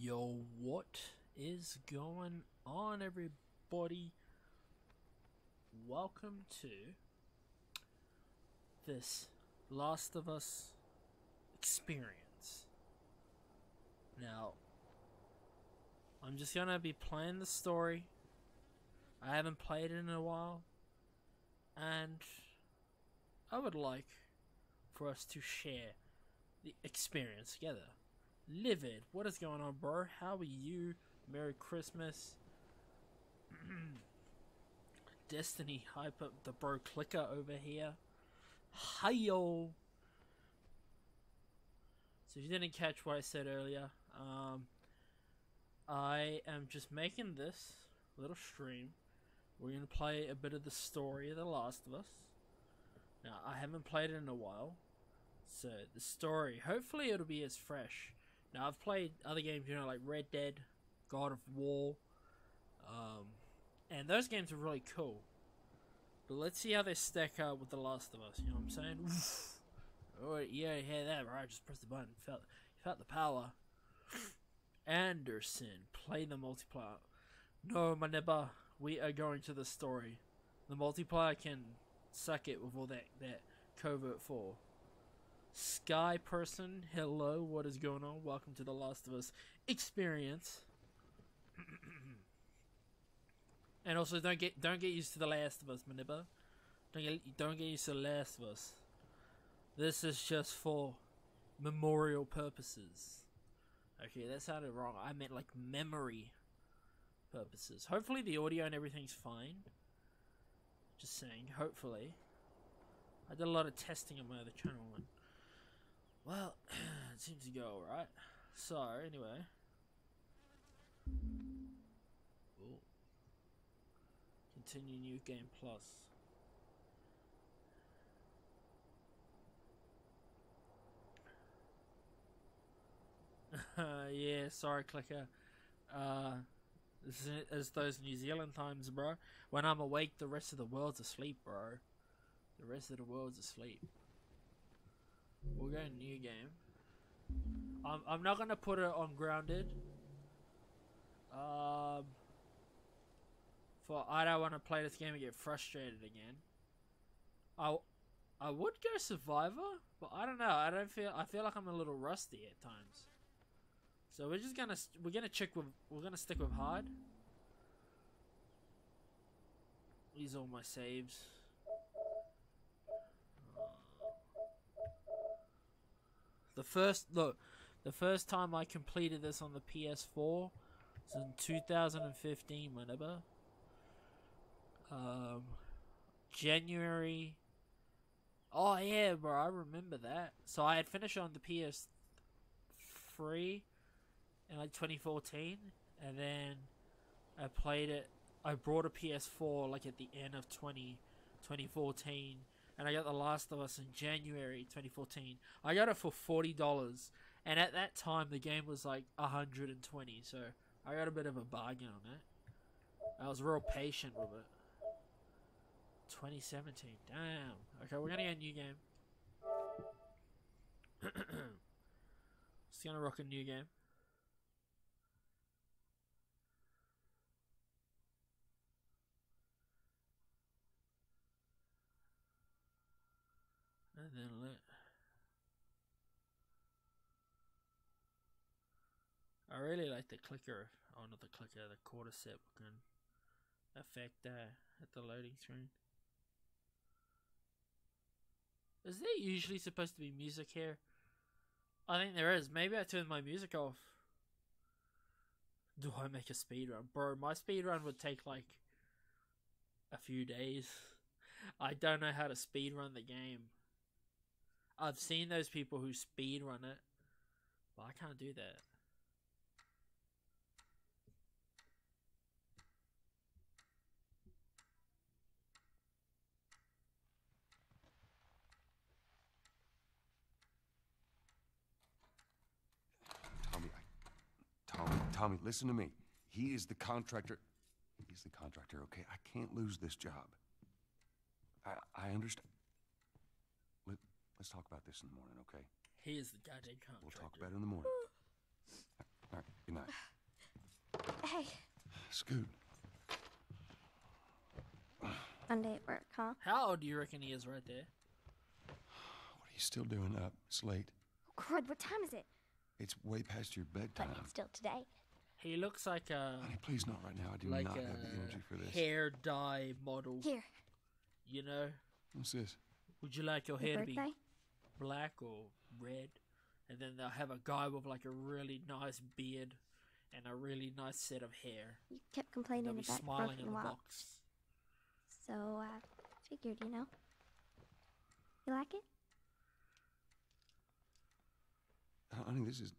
Yo, what is going on, everybody? Welcome to this Last of Us experience. Now, I'm just gonna be playing the story. I haven't played it in a while, and I would like for us to share the experience together. Livid, what is going on, bro? How are you? Merry Christmas. Destiny, hype up the bro clicker over here. Hi-yo. So if you didn't catch what I said earlier, I am just making this little stream. We're going to play a bit of the story of The Last of Us. Now, I haven't played it in a while, so the story, hopefully it'll be as fresh. Now, I've played other games, you know, like Red Dead, God of War, and those games are really cool. But let's see how they stack up with The Last of Us, you know what I'm saying? Oh, yeah, hear that, right? I just pressed the button, felt the power. Anderson, play the multiplayer. No, my neighbor, we are going to the story. The multiplayer can suck it with all that covert for. Sky person, hello, what is going on? Welcome to The Last of Us experience. And also, don't get used to The Last of Us, my neighbor. Don't get used to The Last of Us. This is just for memorial purposes. Okay, that sounded wrong. I meant like memory purposes. Hopefully the audio and everything's fine. Just saying, hopefully. I did a lot of testing on my other channel and, well, it seems to go alright. So, anyway. Ooh. Continue new game plus. Yeah, sorry, clicker. This is those New Zealand times, bro. When I'm awake, the rest of the world's asleep, bro. The rest of the world's asleep. We'll go new game. I'm not gonna put it on grounded. For I don't want to play this game and get frustrated again. I would go survivor, but I don't know. I feel like I'm a little rusty at times. So we're gonna stick with hard. These are all my saves. The first time I completed this on the PS4 was in 2015, whenever. January. Oh yeah, bro, I remember that. So I had finished on the PS3 in like 2014, and then I played it. I brought a PS4 like at the end of 2014, and I got The Last of Us in January 2014. I got it for $40, and at that time the game was like 120, so I got a bit of a bargain on it. I was real patient with it. 2017, damn. Okay, we're gonna get a new game. Just gonna rock a new game. And then I really like the clicker. Oh, not the clicker, the quarter set can affect at the loading screen. Is there usually supposed to be music here? I think there is. Maybe I turned my music off. Do I make a speedrun? Bro, my speedrun would take like a few days. I don't know how to speedrun the game. I've seen those people who speedrun it, but I can't do that. Tommy, listen to me. He is the contractor. He's the contractor, okay? I can't lose this job. I understand. Let's talk about this in the morning, okay? He is the goddamn contractor. We'll talk about it in the morning. All right. Good night. Hey, Scoot. Monday at work, huh? How old do you reckon he is right there? What are you still doing up? It's late. Oh, crud, what time is it? It's way past your bedtime. But it's still today. He looks like a Honey, please not right now. I do like not a have the energy for this. hair dye model. Here, You know, What's this? would you like your your hair to be birthday? black or red? And then they'll have a guy with like a really nice beard and a really nice set of hair. You kept complaining They'll be about smiling broken in the watch. box. So, figured, you know. You like it? Honey, this is...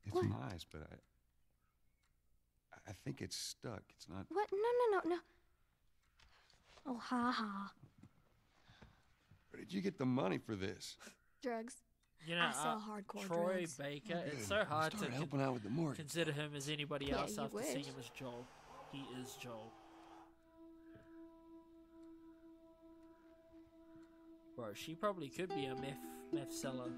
It's What? nice, but I think it's stuck. It's not... What? No. Oh, ha ha. Where did you get the money for this? Drugs. You know, I sell hardcore Troy drugs. Baker. Good. It's so hard to Start helping out with the mortgage. consider him as anybody Yeah, else you after seeing wish. him as Joel. He is Joel. Bro, she probably could be a meth seller.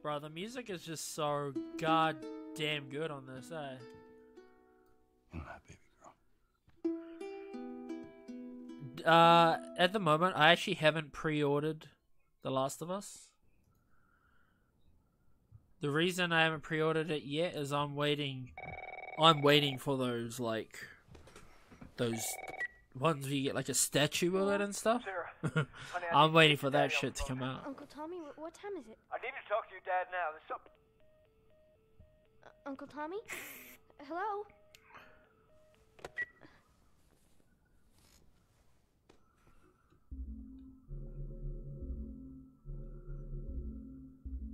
Bro, the music is just so goddamn good on this, eh? All right, baby girl. At the moment, I actually haven't pre-ordered The Last of Us. The reason I haven't pre-ordered it yet is I'm waiting for those, like, those ones where you get, like, a statue of it and stuff. Sarah, honey, I'm waiting for Daddy that on shit the to phone. come out. Uncle Tommy, what time is it? I need to talk to your dad now. There's something. Uncle Tommy? Hello?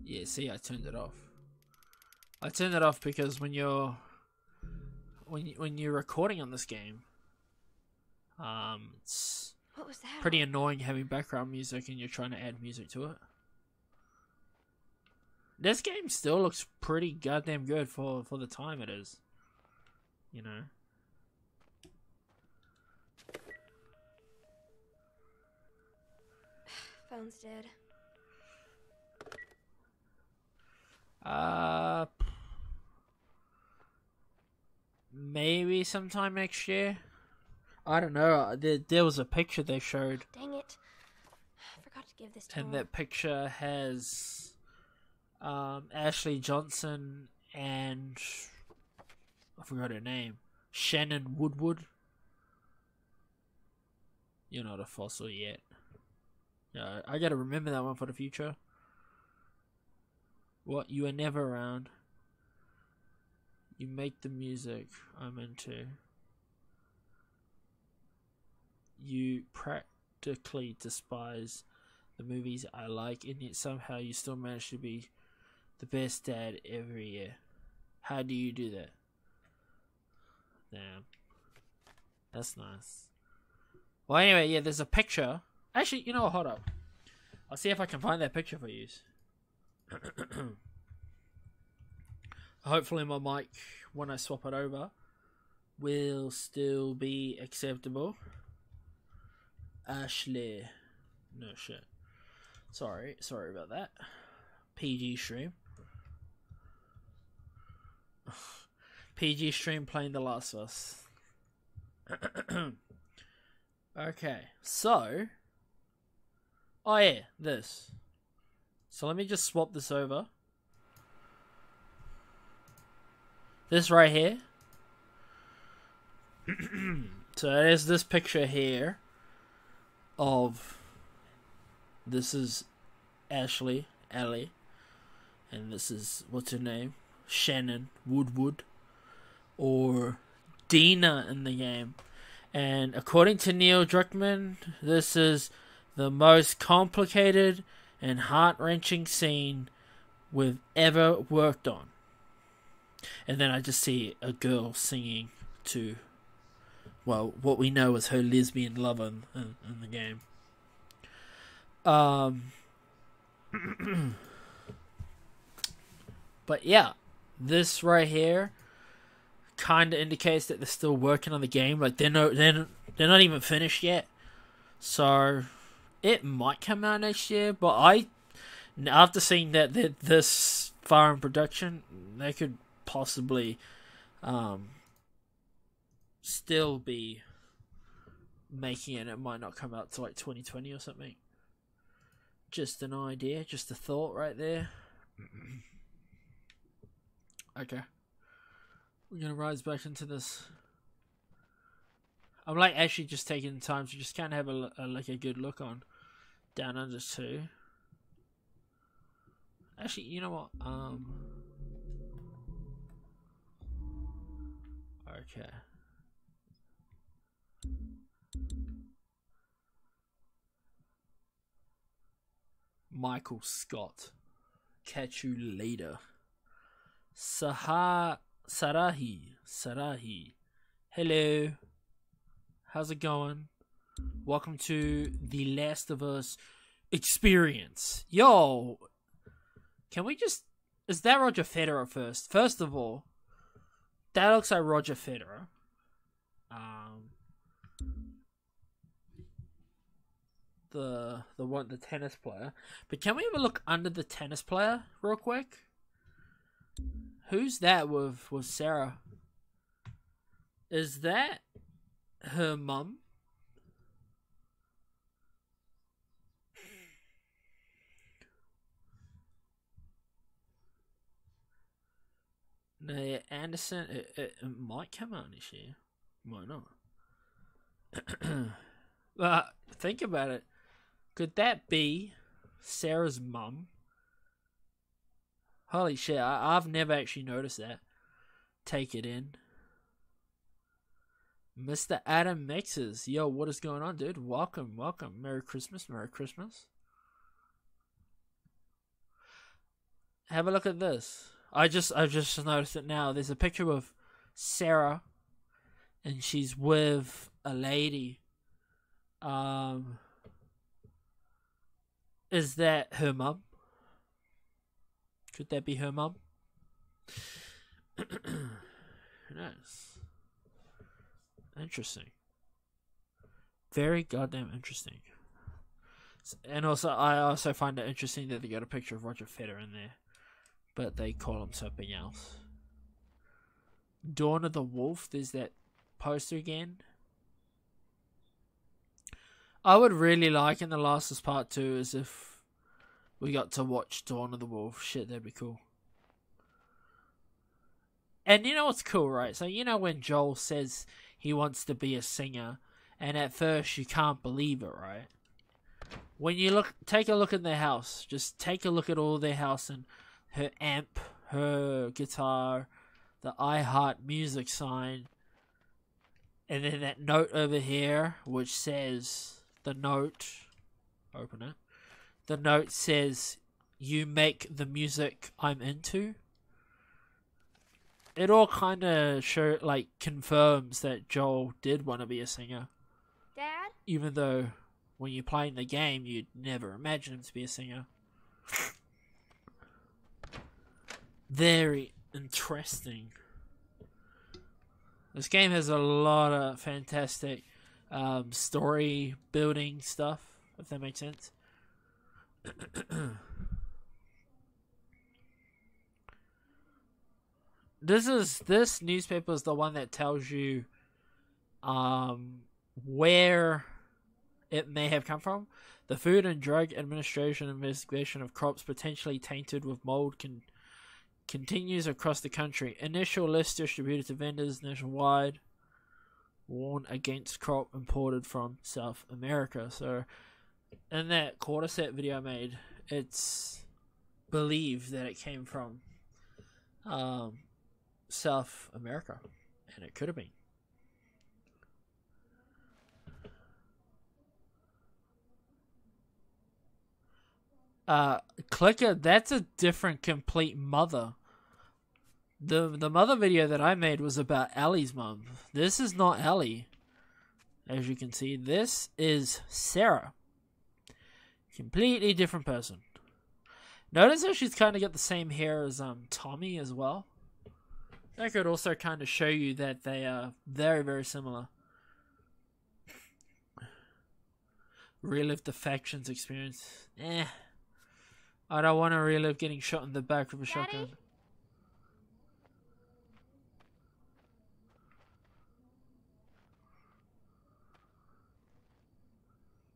Yeah, see, I turned it off. I turned it off because when you're recording on this game, it's What was that? pretty annoying having background music and you're trying to add music to it. This game still looks pretty goddamn good for the time it is. You know? Phone's dead. Maybe sometime next year. I don't know. There was a picture they showed, Dang it. I forgot to give this to and him. that picture has Ashley Johnson and I forgot her name, Shannon Woodward. You're not a fossil yet. Yeah, I gotta remember that one for the future. What? You were never around. You make the music I'm into. You practically despise the movies I like, and yet somehow you still manage to be the best dad every year. How do you do that? Damn. That's nice. Well, anyway, yeah, there's a picture. Actually, you know what? Hold up. I'll see if I can find that picture for you. Hopefully my mic, when I swap it over, will still be acceptable. Ashley. No shit. Sorry about that. PG stream. PG stream playing The Last of Us. Okay, so... Oh yeah, this. So let me just swap this over. This right here. So there's this picture here of, this is Ashley, Ellie, and this is, what's her name? Shannon Woodward, or Dina in the game. And according to Neil Druckmann, this is the most complicated and heart-wrenching scene we've ever worked on. And then I just see a girl singing to, well, what we know is her lesbian lover in the game. But yeah, this right here kind of indicates that they're still working on the game. Like they're not even finished yet. So it might come out next year. But after seeing that they're this far in production, they could possibly still be making it. It might not come out to like 2020 or something. Just an idea, just a thought right there. Okay. We're gonna rise back into this. I'm like actually just taking the time to just kind of have a good look on Down Under 2. Actually, you know what? Okay. Michael Scott. Catch you later. Sarahi. Hello. How's it going? Welcome to the Last of Us experience. Yo, can we just... Is that Roger Federer first? First of all, that looks like Roger Federer. The tennis player. But can we have a look under the tennis player real quick? Who's that with Sarah? Is that her mum? No, yeah, Anderson. It might come out this year. Might not. But think about it. Could that be Sarah's mum? Holy shit, I've never actually noticed that. Take it in. Mr. Adam Mixes. Yo, what is going on, dude? Welcome. Merry Christmas. Have a look at this. I've just noticed it now. There's a picture of Sarah, and she's with a lady. Is that her mum? Could that be her mum? Who knows? Interesting. Very goddamn interesting. And also, I also find it interesting that they got a picture of Roger Federer in there, but they call him something else. Dawn of the Wolf. There's that poster again. I would really like in The Last of Us Part 2 is if we got to watch Dawn of the Wolf. Shit, that'd be cool. And you know what's cool, right? So you know when Joel says he wants to be a singer, and at first you can't believe it, right? When you take a look at their house, just take a look at all their house and her amp, her guitar, the I Heart Music sign, and then that note over here, which says... The note, open it. The note says, "You make the music I'm into." It all kind of confirms that Joel did want to be a singer. Dad? Even though when you're playing the game, you'd never imagine him to be a singer. Very interesting. This game has a lot of fantastic story building stuff, if that makes sense. This newspaper is the one that tells you where it may have come from. The Food and Drug Administration investigation of crops potentially tainted with mold continues across the country. Initial list distributed to vendors nationwide warn against crop imported from South America. So in that quarter set video I made, it's believed that it came from South America, and it could have been. Clicker, that's a different complete mother. The mother video that I made was about Ellie's mom. This is not Ellie. As you can see, this is Sarah. Completely different person. Notice how she's kind of got the same hair as Tommy as well. That could also kind of show you that they are very, very similar. Relive the factions experience. I don't want to relive getting shot in the back with a shotgun.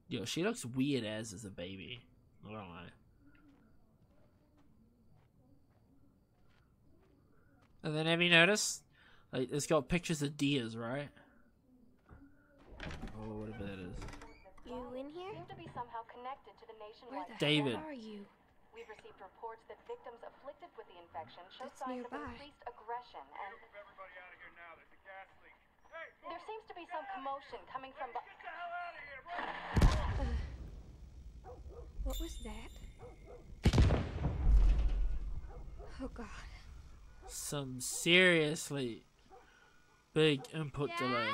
Yo, she looks weird as a baby. I don't know. And then have you noticed? Like, it's got pictures of deers, right? Or whatever that is. You in here? Seem to be somehow connected to the Where nationwide. the David. hell are you? We've received reports that victims afflicted with the infection show That's signs of nearby. increased aggression, and Move everybody out of here now. There's a gas leak. Hey, there seems to be some commotion coming from. get the hell out of here, bro! What was that? Oh God. Some seriously big input delay.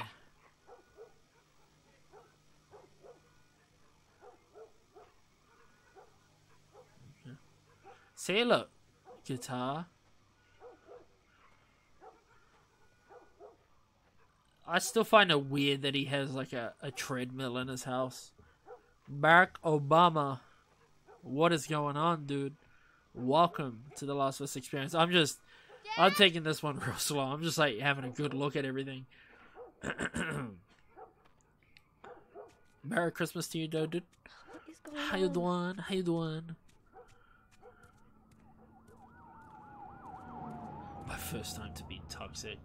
See, look, guitar. I still find it weird that he has like a treadmill in his house. Barack Obama, what is going on, dude? Welcome to the Last of Us experience. I'm taking this one real slow. I'm just like having a good look at everything. Merry Christmas to you, dude. What is going How you on? doing? How you doing? My first time to be toxic.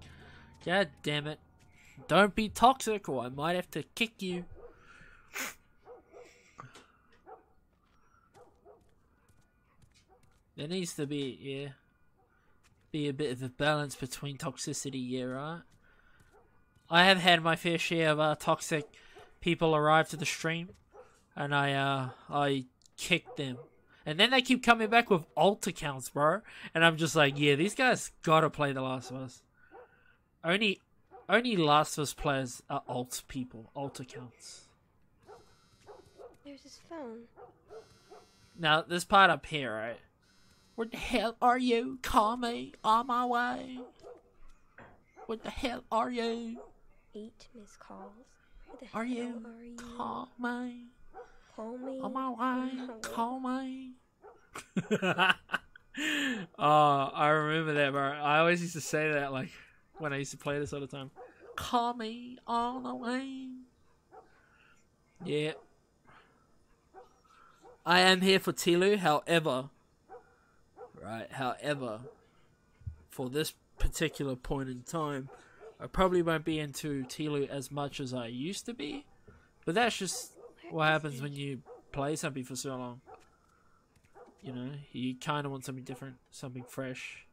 God damn it. Don't be toxic or I might have to kick you. There needs to be, be a bit of a balance between toxicity, yeah, right? I have had my fair share of toxic people arrive to the stream, and I kick them. And then they keep coming back with alt accounts, bro. And I'm just like, yeah, these guys gotta play The Last of Us. Only Last of Us players are alt people, alt accounts. There's his phone. Now, this part up here, right? Where the hell are you? Call me on my way. Where the hell are you? 8 missed calls. Where the Are hell you? are you? Call me Call me. on my way. Oh, Call me. Oh, I remember that, bro. I always used to say that, like, when I used to play this all the time. Call me on the way. Yeah. I am here for Tilu, however, for this particular point in time, I probably won't be into Tilu as much as I used to be. But that's just what happens when you play something for so long. You know, you kind of want something different, something fresh.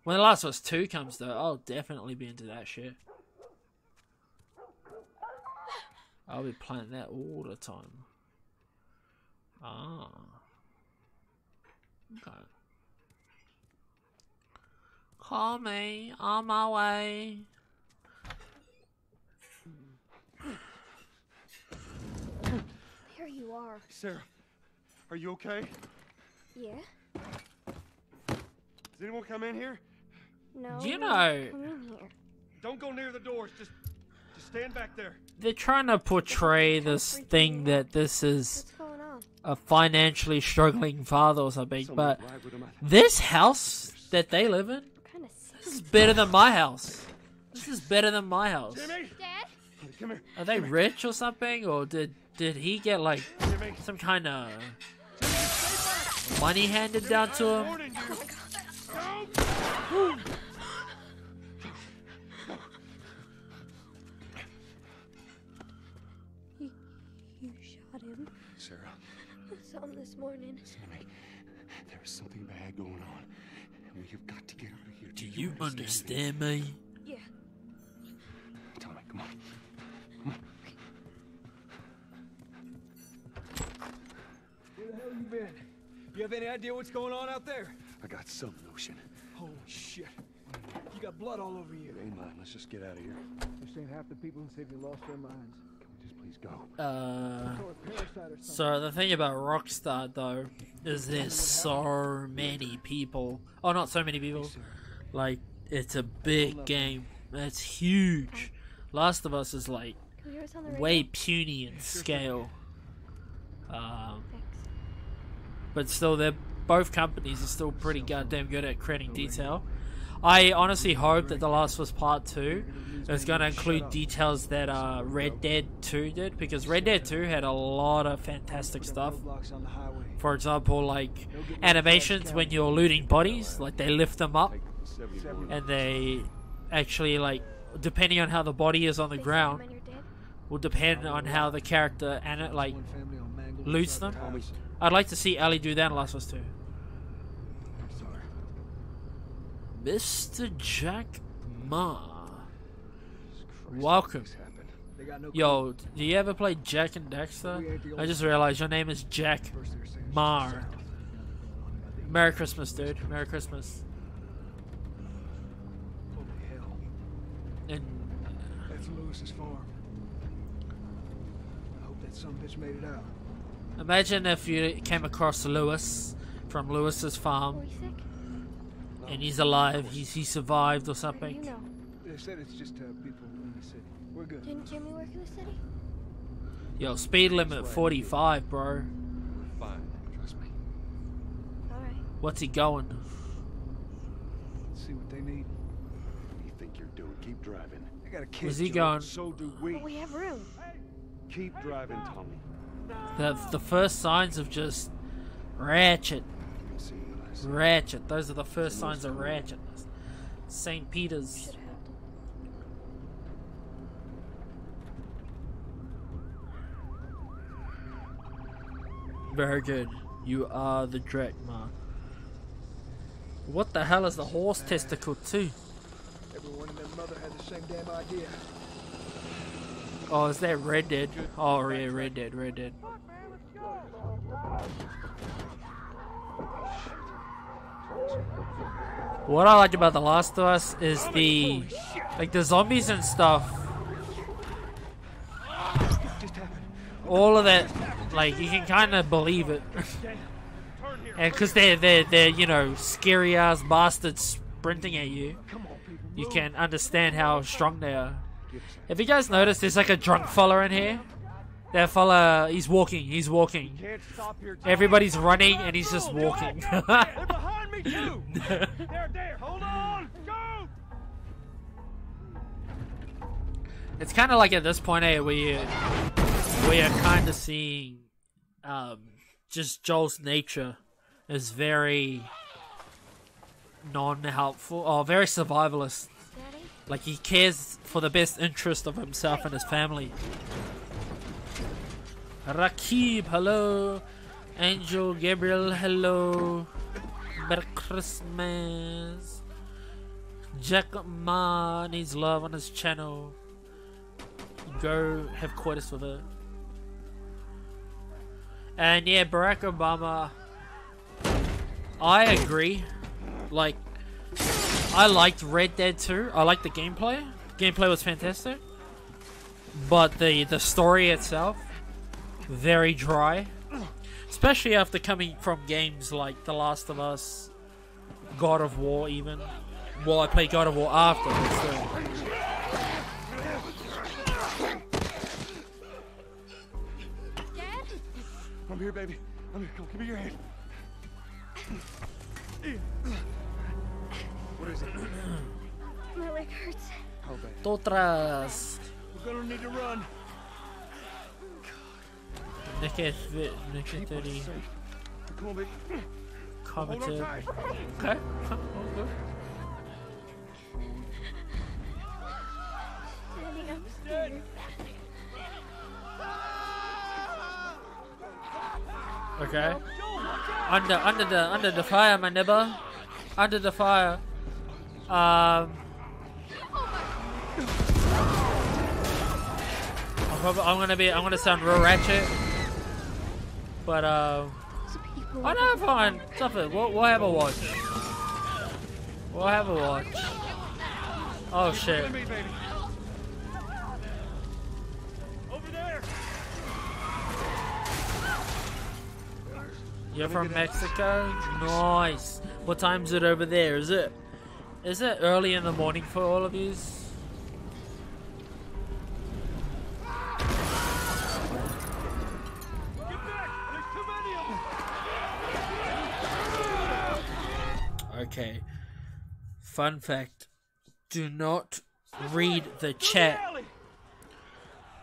When The Last of Us 2 comes, though, I'll definitely be into that shit. I'll be playing that all the time. Ah. Okay. Call me on my way. There you are. Sarah, are you okay? Yeah? Does anyone come in here? No. You no, know- Come in here. Don't go near the doors. Just stand back there. They're trying to portray this thing that this is What's going on? a financially struggling father or something, but Something right with him. this house that they live in, What kind of this is better than my house. This is better than my house. Jimmy, Dad? come here. Are they rich or something, or did he get like Jimmy, some kind of money handed down to him? warning you. You shot him. Sarah, I saw him this morning. listen to me. There is something bad going on, and we have got to get out of here. Do you understand me? Yeah. Tommy, come on. Come on. Where the hell you been? You have any idea what's going on out there? I got some notion. Holy shit. You got blood all over you. It ain't mine. Let's just get out of here. You're saying half the people in the city lost their minds. Can we just please go? So if Paris So the thing about Rockstar though is there's so many people. Oh, not so many people. Like, it's a big game. It's huge. Last of Us is like Can we hear us on the radio? way puny in scale. Thanks. But still, both companies are still pretty goddamn good at creating detail. I honestly hope that The Last of Us Part 2 is going to include details that Red Dead 2 did, because Red Dead 2 had a lot of fantastic stuff. For example, like animations when you're looting bodies, like they lift them up and they actually, like, depending on how the body is on the They ground, say when you're dead? will depend on how the character and it like loots them. I'd like to see Ellie do that in Last of Us 2. Mr. Jack Ma, welcome. Yo, do you ever play Jack and Dexter? I just realized your name is Jack Mar. Merry Christmas, dude. Merry Christmas. Holy hell. And That's Lewis's farm. I hope that son bitch made it out. imagine if you came across Lewis from Lewis's Are farm we sick? and he's alive, he survived or How do you something. know? They said it's just people in the city. We're good. Didn't Jimmy work in the city? Yo, speed limit 45, bro. Fine, trust me. Alright. What's he going? Let's see what they need. What do you think you're doing? Keep driving. They got a kid. Where's he Joe. going? So do we. But we have room. Keep driving, Tommy. The first signs of just ratchet. We'll see you later. Ratchet. Those are the first signs of ratchet. St. Peter's. Should have helped him. Very good. You are the Drachma. What the hell is the horse testicle too? Everyone and their mother had the same damn idea. Oh, is that Red Dead? Oh yeah, Red Dead, Red Dead. What I like about The Last of Us is the zombies and stuff. Just happened. All of that, like, you can kind of believe it. And because they're you know, scary ass bastards sprinting at you, you can understand how strong they are. Have you guys noticed there's like a drunk fella in here? That fella, he's walking. Can't stop here. Everybody's running and he's just walking. They're behind me too. There. Hold on. Go. It's kind of like at this point, where you're kind of seeing just Joel's nature is very non-helpful, or very survivalist. Daddy? Like, he cares for the best interest of himself and his family. Rakib, hello. Angel Gabriel, hello. Merry Christmas. Jack Ma needs love on his channel. Go have coitus with her. And yeah, Barack Obama, I agree. Like, I liked Red Dead 2. I liked the gameplay. Gameplay was fantastic. But the story itself, very dry. Especially after coming from games like The Last of Us, God of War even. Well, I played God of War after, but still. I'm here, baby. I'm here. Come, give me your hand. What is it? My leg hurts. How bad? Totras. We're gonna need to run. Nicket 30. Come on, baby. Commented. tight. Okay. Daddy, I'm scared. Okay. Under the fire, my neighbor. Under the fire. I'm gonna sound real ratchet. But oh no, fine. Stop it. We'll have a watch. We'll have a watch. Oh shit. Follow me, baby. Over there. You're from Mexico? Nice. What time is it over there? Is it early in the morning for all of you? Okay. Fun fact. Do not read the chat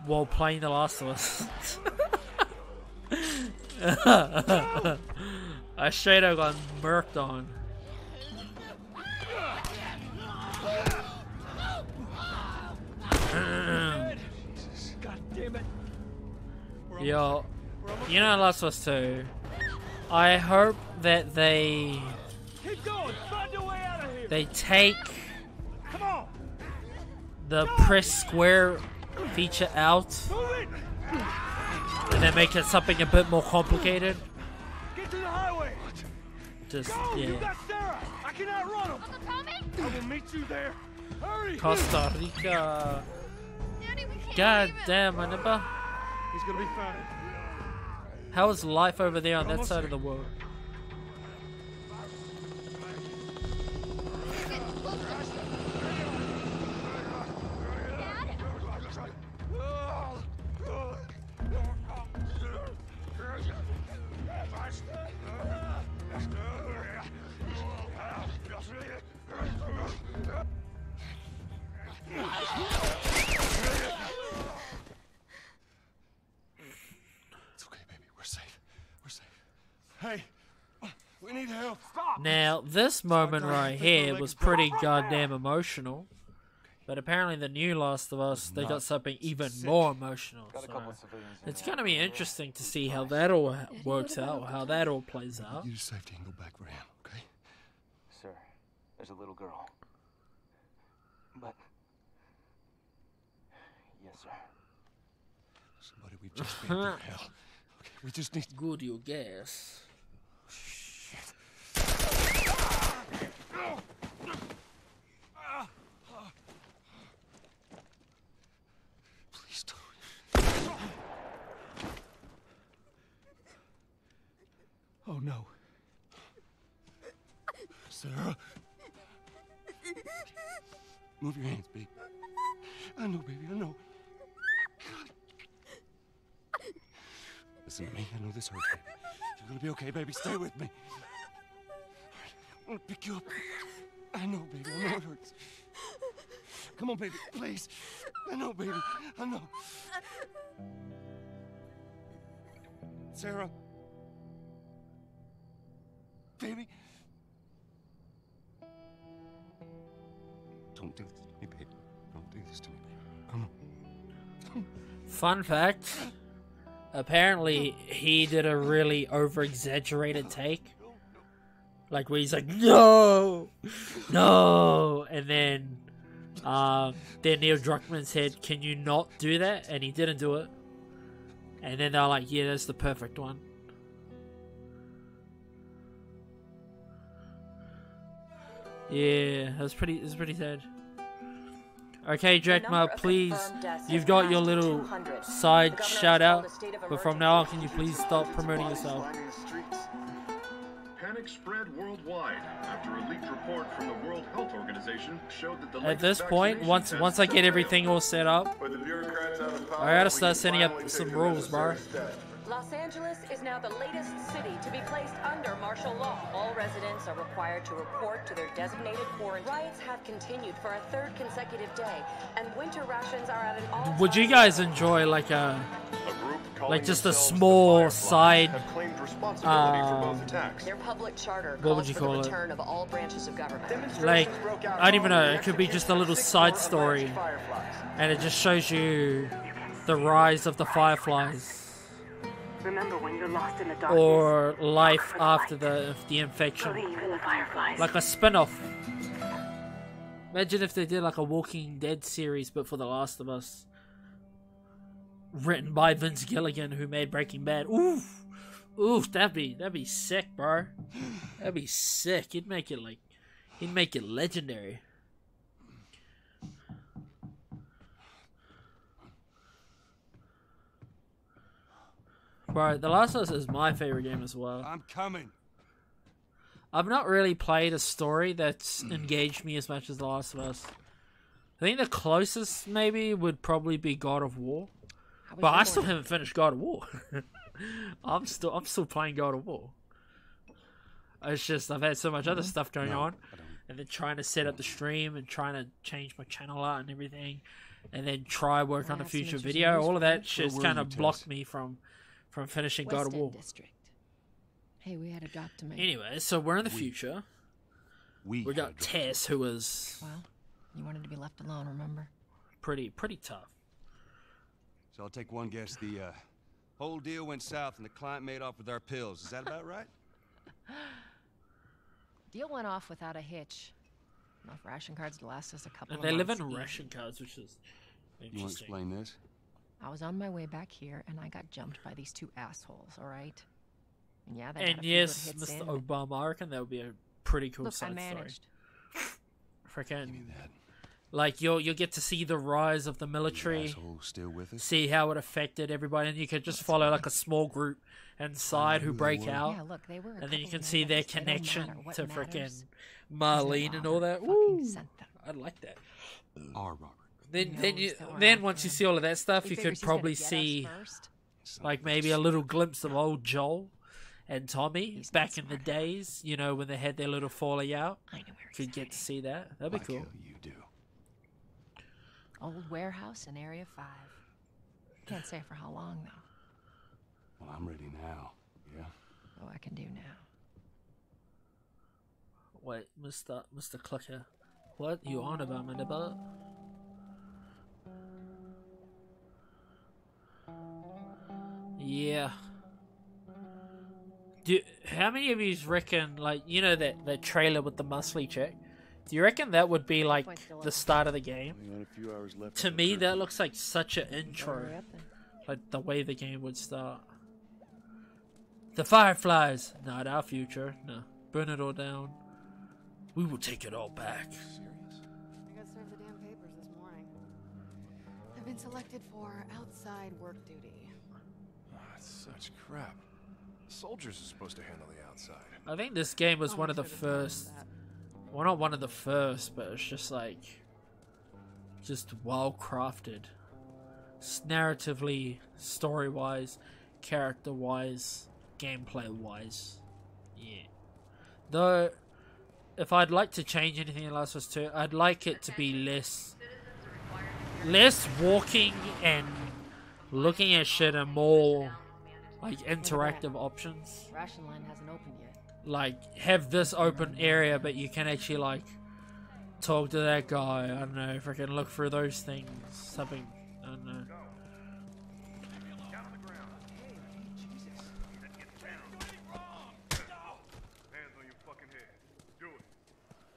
while playing The Last of Us. I straight up got murked on. God damn it. Yo, you know Last of Us 2. I hope that they Keep going. Find your way out of here. they take Come on. the press square feature out Move it. and then make it something a bit more complicated. Get to the highway. Just Go. You yeah. got Sarah. I can outrun him. Uncle Tommy? I will meet you there. Hurry. Costa Rica. Daddy, we can't God leave him. damn, my nipper. He's gonna be fine. How is life over there on that side of the world? It's okay, baby. We're safe. We're safe. Hey, we need help. Now, this moment right here was pretty goddamn emotional. But apparently the new Last of Us, they got something even more emotional. So it's going to be interesting to see how that all works out, how that all plays out. You to safety and go back for him, okay? Sir, there's a little girl. But... Yes, sir. Somebody, we've just been through hell. Okay, we just need... Good, you guess. Please don't. Oh, no. Sarah. Move your hands, baby. I know, baby, I know. Listen to me. I know this hurts, baby. You're gonna be okay, baby. Stay with me. I'm gonna pick you up. I know, baby. I know it hurts. Come on, baby. Please. I know, baby. I know. Sarah. Baby. Don't do this to me, baby. Don't do this to me, baby. Come on. Fun fact. Apparently, he did a really over-exaggerated take. Like, where he's like, no! No! And then Neil Druckmann said, can you not do that? And he didn't do it. And then they're like, yeah, that's the perfect one. Yeah, that's pretty sad. Okay, Jackma, please, you've got your little side shout out, but from now on, can you please stop promoting yourself? Panic spread worldwide after a leaked report from the World Health Organization showed that the At this point, once I get everything all set up, I gotta start setting up some rules, bro. Los Angeles is now the latest city to be placed under martial law. All residents are required to report to their designated quarantine. Riots have continued for a third consecutive day, and winter rations are at an all-time Would you guys enjoy like just a small side Their public charter what would calls you for call the it? return of all branches of government. Like, I don't even know, it could be just a little side story, and it just shows you the rise of the Fireflies. Remember when you're lost in the darkness, Or life look for the after light. the infection. Believe in the fireflies. Like a spin-off. Imagine if they did like a Walking Dead series, but for The Last of Us. Written by Vince Gilligan, who made Breaking Bad. Oof! Oof, that'd be sick, bro. That'd be sick. He'd make it legendary. Bro, The Last of Us is my favorite game as well. I'm coming. I've not really played a story that's engaged me as much as The Last of Us. I think the closest maybe would probably be God of War. But I still haven't finished God of War. I'm still playing God of War. It's just I've had so much other stuff going on, and then trying to set up the stream and trying to change my channel out and everything, and then try work on a future video. All of that shit's kind of blocked me from finishing God of War. District. Hey, we had a drop to make. Anyway, so we're in the future. We got Tess, who was you wanted to be left alone, remember? Pretty tough. So I'll take one guess. The whole deal went south and the client made off with our pills. Is that about right? Deal went off without a hitch. Enough ration cards to last us a couple and of months. they live in ration cards, which is interesting. You want to explain this? I was on my way back here and I got jumped by these two assholes, alright? And yeah, they and yes, Mr. Obama, I reckon that would be a pretty cool side story. Freaking, like you'll get to see the rise of the military, still with us? See how it affected everybody, and you could just follow like a small group inside who break out, yeah, look, they were and then you can see their connection to freaking Marlene and all that. Woo! I'd like that. Then once you see all of that stuff, you could probably see like maybe a little glimpse of old Joel and Tommy back in the days, you know, when they had their little falling out. Could get to see that. That'd be cool. You do. Old warehouse in Area 5. Can't say for how long though. Well, I'm ready now. Yeah. Oh, I can do now. Wait, Mr. Clicker, what you on about, my neighbor? Yeah. How many of you reckon, like, you know that trailer with the muscly chick? Do you reckon that would be like the start of the game? To me, that looks like such an intro, like the way the game would start. The Fireflies, not our future. No, burn it all down. We will take it all back. I got served the damn papers this morning. I've been selected for outside work duty. Oh, that's such crap. Soldiers are supposed to handle the outside. I think this game was one of the first. Well, not one of the first, but it's just like, just well crafted, narratively, story wise, character wise, gameplay wise. Yeah. Though, if I'd like to change anything in Last of Us 2, I'd like it to be less walking and looking at shit and more like interactive options. Ration line hasn't opened yet. Like, have this open area, but you can actually, like, talk to that guy. I don't know, freaking look through those things. Something, I don't know.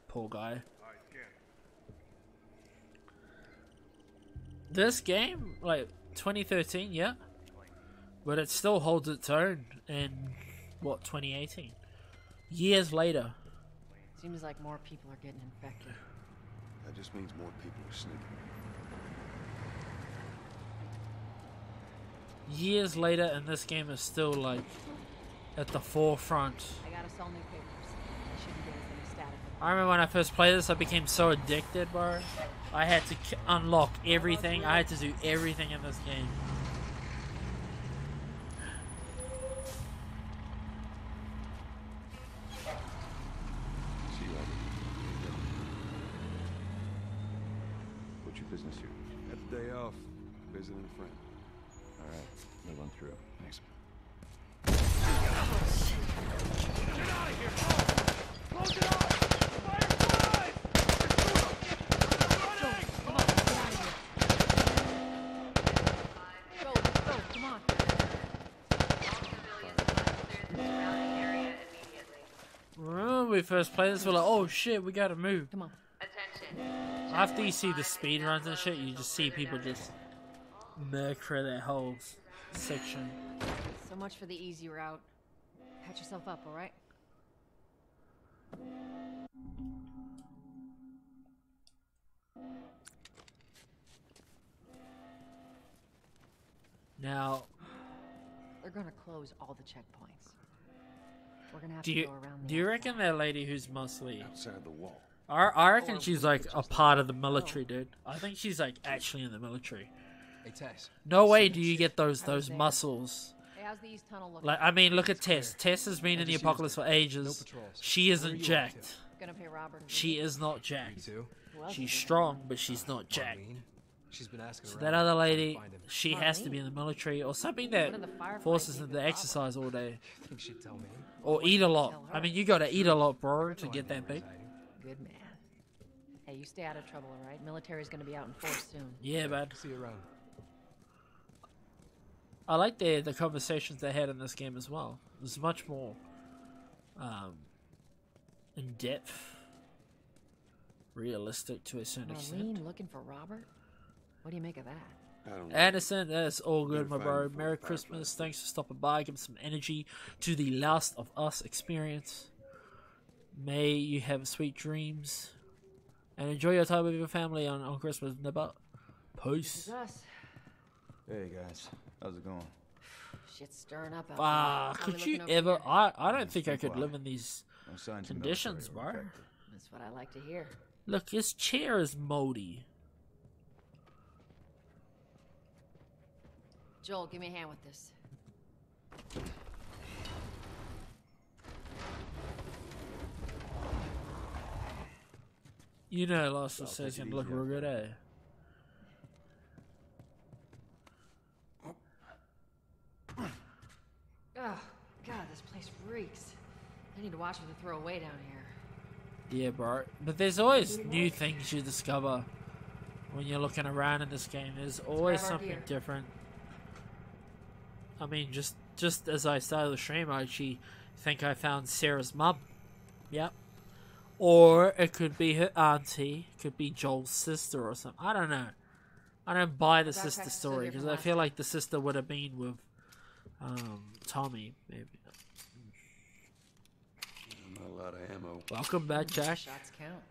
Poor guy. This game, like, 2013, yeah? But it still holds its own in, what, 2018? Years later. Seems like more people are getting infected. That just means more people are sneaking. Years later, and this game is still, like, at the forefront. I gotta sell new papers. I shouldn't get anything static. I remember when I first played this, I became so addicted, bro. I had to unlock everything. I had to do everything in this game. What's your business here? Had the day off. Visiting a friend. All right, we'll run through. Thanks. Get out of here! Close it off! Fireflies! Go, come on. Remember when we first played this, we're like, oh shit, we gotta move. Come on. After you see the speed runs and shit, you just see people just murder that whole section. So much for the easy route. Patch yourself up, alright? Now, They're gonna close all the checkpoints. We're gonna have Do to you go around the do you reckon that lady who's muscly? Outside the wall. I reckon she's like a part of the military, dude. I think she's like actually in the military. Hey, Tess. No way do you get those muscles. Hey, how's the East Tunnel looking? Like, I mean, look at Tess. Tess has been in the apocalypse for ages. She isn't jacked. Gonna pay Robert. She is not jacked. Too? She's strong, but she's not jacked. She's been asking So around that other to lady, find him. she has to be in the military or something that forces them to exercise all day. Think she'd tell me? Or eat a lot. I mean, you gotta eat a lot, bro, to get that big. Good man. Hey, you stay out of trouble, all right? Military's gonna be out in force soon. Yeah, bud. See you around. I like the conversations they had in this game as well. It was much more in depth, realistic to a certain extent. Marlene looking for Robert? What do you make of that? I don't know. Anderson, that's all good, my Gotta bro. find him Merry before Christmas. Thanks for stopping by. Give some energy to the Last of Us experience. May you have sweet dreams. And enjoy your time with your family on Christmas. Nibba. Peace. It's us. Hey guys, how's it going? Shit's stirring up out Ah, there. could How we you looking over ever? here? I don't think I could live in these No signs of conditions, military or bro. infected. That's what I like to hear. Look, his chair is moldy. Joel, give me a hand with this. You know, Last of Us is gonna look real good, eh? Oh, God, this place reeks. I need to watch what they throw away down here. Yeah, bro. But there's always new things you discover when you're looking around in this game. There's always grab our something gear. different. I mean, just as I started the stream, I actually think I found Sarah's mum. Yep. Or it could be her auntie. It could be Joel's sister or something. I don't know. I don't buy the Backpack's sister still story here from because I last feel time. like the sister would have been with Tommy, maybe. Not a lot of ammo. Welcome back, Jack. Shots count.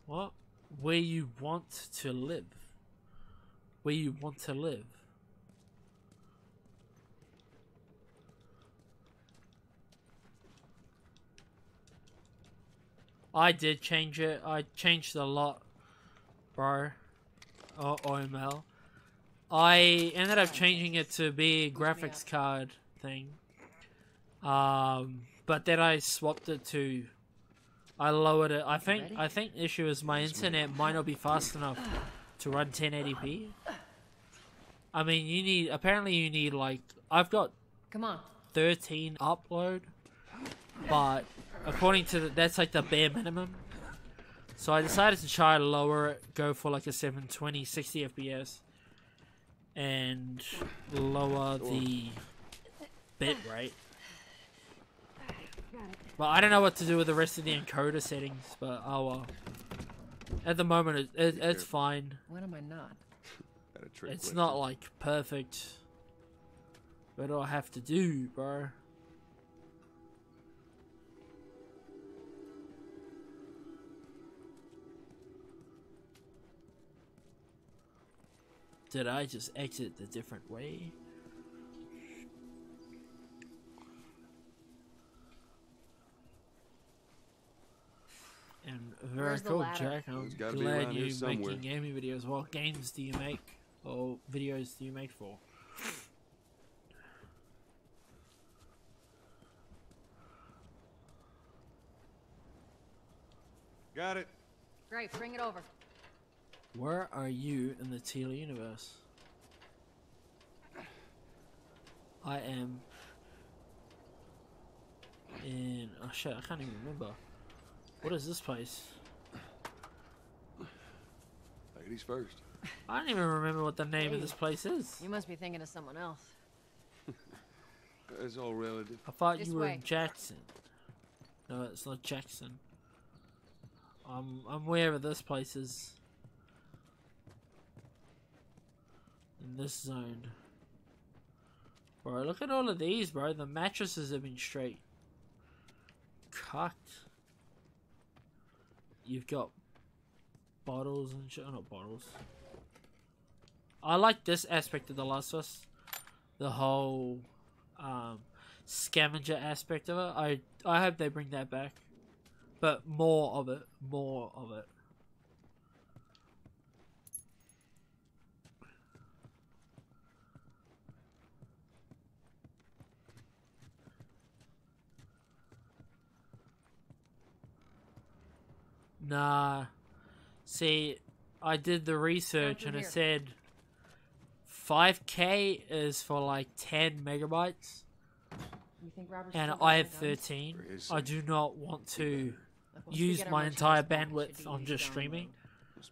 What? Where you want to live. Where you want to live. I did change it. I changed a lot, bro. Or OML. I ended up changing it to be a graphics card thing. But then I swapped it to. I lowered it. I think the issue is my internet might not be fast enough to run 1080p. I mean, you need like I've got Come on. 13 upload, but according to that's like the bare minimum. So I decided to try to lower it, go for like a 720, 60 FPS, and lower the bit rate. But I don't know what to do with the rest of the encoder settings, but oh well. At the moment, it's fine. When am I not? It's not like perfect. What do I have to do, bro? Did I just exit the different way? And very Where's the cool, ladder? Jack. I'm It's gotta be glad around here you're somewhere. making gaming videos. What games do you make? Or videos do you make for? Got it. Great, bring it over. Where are you in the Teal universe? I am in... Oh shit, I can't even remember. What is this place? Ladies first. I don't even remember what the name of this place is. You must be thinking of someone else. It's all relative. I thought This you were way. in Jackson. No, it's not Jackson. I'm wherever this place is. In this zone. Bro, look at all of these, bro. The mattresses have been straight cut. You've got bottles and shit. Not bottles. I like this aspect of The Last of Us. The whole scavenger aspect of it. I hope they bring that back. But more of it. More of it. Nah. See, I did the research and it said 5K is for like 10 megabytes. And I have 13. I do not want to use my entire bandwidth on just streaming.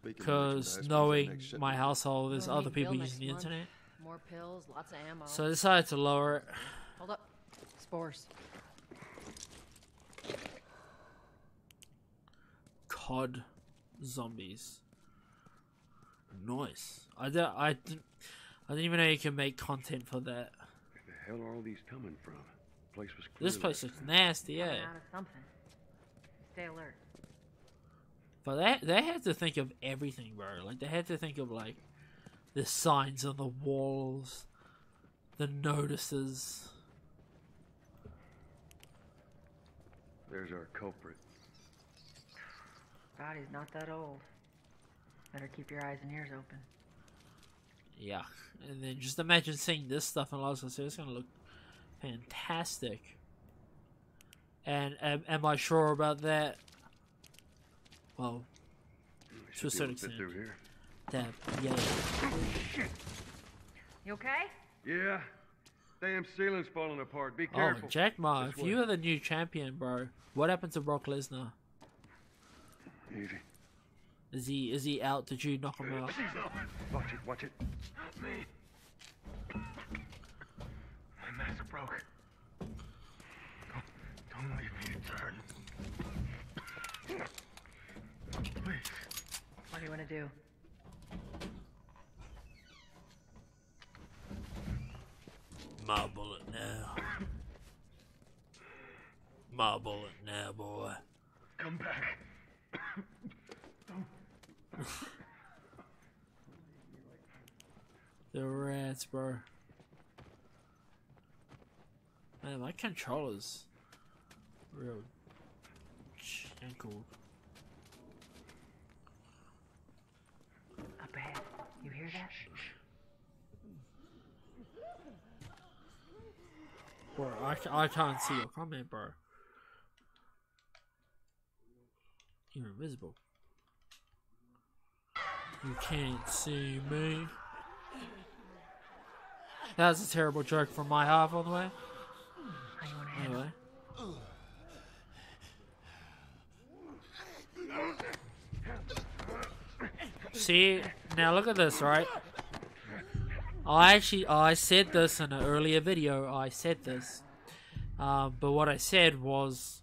Because knowing my household, there's other people using the internet. More pills, lots of ammo. So I decided to lower it. Hold up. Spores. COD zombies. Nice. I didn't even know you can make content for that. Where the hell are all these coming from? This place looks nasty, yeah. Out of something. Stay alert. But they had to think of everything, bro. Like, they had to think of, like, the signs on the walls, the notices. There's our culprit. God, he's not that old. Better keep your eyes and ears open. Yeah. And then just imagine seeing this stuff in Last of Us. It's going to look fantastic. And am I sure about that? Well, to a certain extent. Yeah. You okay? Yeah. Damn ceiling's falling apart. Be careful. Oh, Jack Ma, if you are the new champion, bro, what happened to Brock Lesnar? Easy. Is he out? Did you knock him out? Watch it. Help me. My mask broke. Don't leave me to turn. Please. What do you want to do? My bullet now. My bullet now, boy. Come back. The rats, bro. Man, my controller's real jankled. Up ahead. You hear that? Bro, I can't see your comment, bro. You're invisible. You can't see me. That was a terrible joke from my half on the way. Anyway. See, now look at this, right? I said this in an earlier video. I said this. But what I said was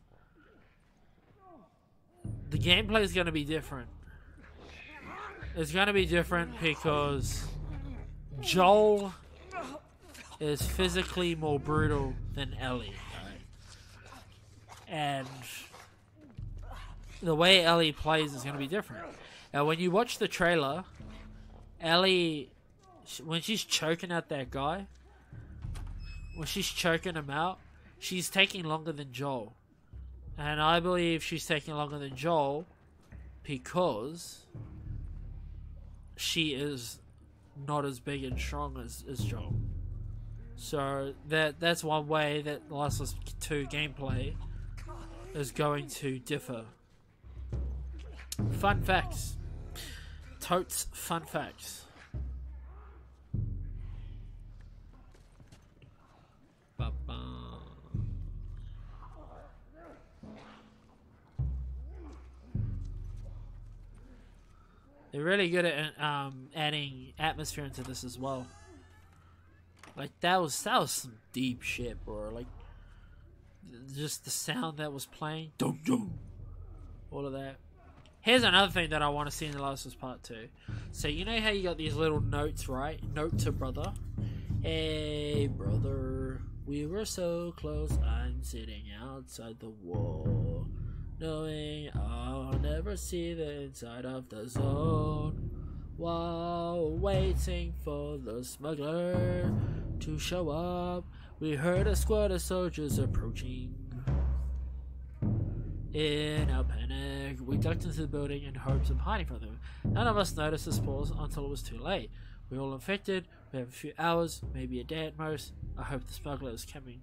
the gameplay is going to be different. It's going to be different because Joel is physically more brutal than Ellie. And the way Ellie plays is going to be different. Now, when you watch the trailer, Ellie, when she's choking out that guy, when she's choking him out, she's taking longer than Joel. And I believe she's taking longer than Joel because she is not as big and strong as Joel. So that's one way that The Last of Us 2 gameplay is going to differ. Fun facts. Totes fun facts. They're really good at adding atmosphere into this as well. Like that was some deep shit, bro. Like just the sound that was playing, dum dum, all of that. Here's another thing that I want to see in The Last of Us Part 2. So you know how you got these little notes, right? Note to brother. Hey, brother. We were so close, I'm sitting outside the wall, knowing I'll never see the inside of the zone. While waiting for the smuggler to show up, we heard a squad of soldiers approaching. In our panic, we ducked into the building in hopes of hiding from them. None of us noticed the spores until it was too late. We're all infected, we have a few hours, maybe a day at most. I hope the smuggler is coming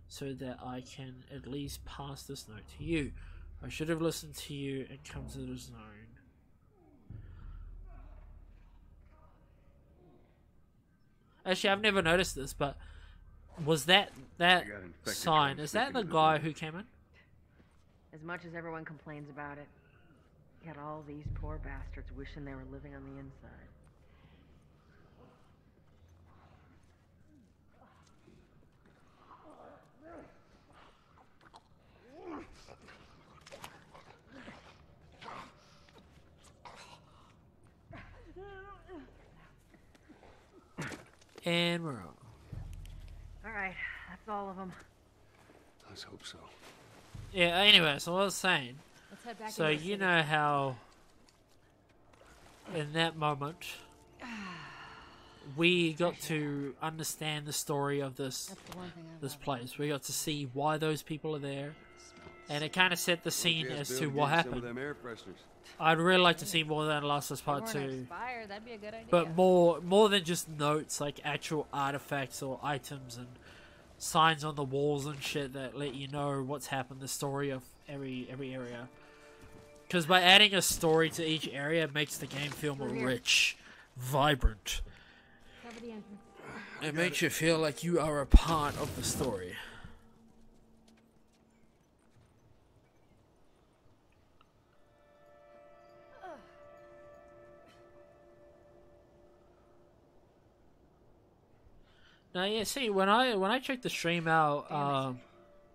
so that I can at least pass this note to you. I should have listened to you and come to the zone. Actually, I've never noticed this, but was that sign, is that the guy who came in? As much as everyone complains about it, yet all these poor bastards wishing they were living on the inside. And we're on. Alright, that's all of them. Let's hope so. Yeah, anyway, so what I was saying. Let's head back So into the you city. know how in that moment we got to understand the story of this place. We got to see why those people are there, and it kind of set the scene as to what happened. I'd really like to see more than Last of Us Part 2, That'd be a good idea. but more than just notes, like actual artifacts or items and signs on the walls and shit that let you know what's happened, the story of every area. Because by adding a story to each area, it makes the game feel more rich, vibrant. Cover the entrance. It makes you feel like you are a part of the story. Now, yeah, see, when I checked the stream out,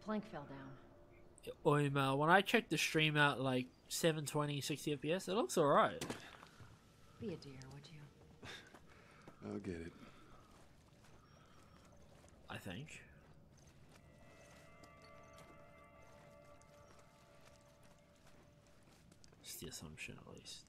Plank fell down. or email, when I checked the stream out, like 720, 60 FPS, it looks alright. Be a dear, would you? I'll get it. I think. It's the assumption, at least.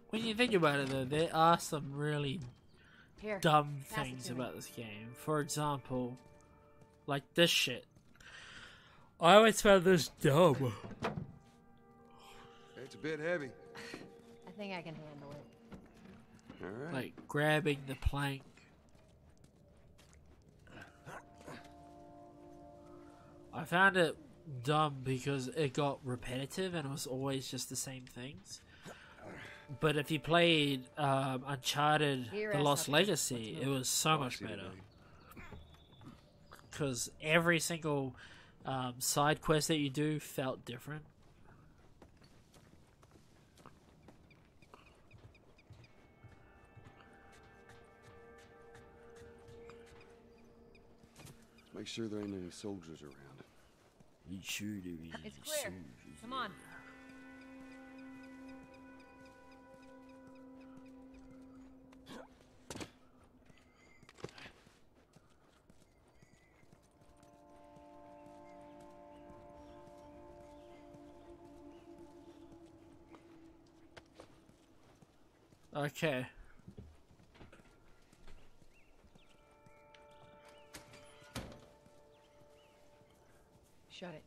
When you think about it, though, there are some really dumb things about this game. For example, like this shit. I always found this dumb. It's a bit heavy. I think I can handle it. All right. Like grabbing the plank. I found it dumb because it got repetitive and it was always just the same things. But if you played Uncharted The Lost Legacy, it was so much better. Because every single side quest that you do felt different. Make sure there ain't any soldiers around. Be sure there is It's clear. Come on. Okay. Shut it.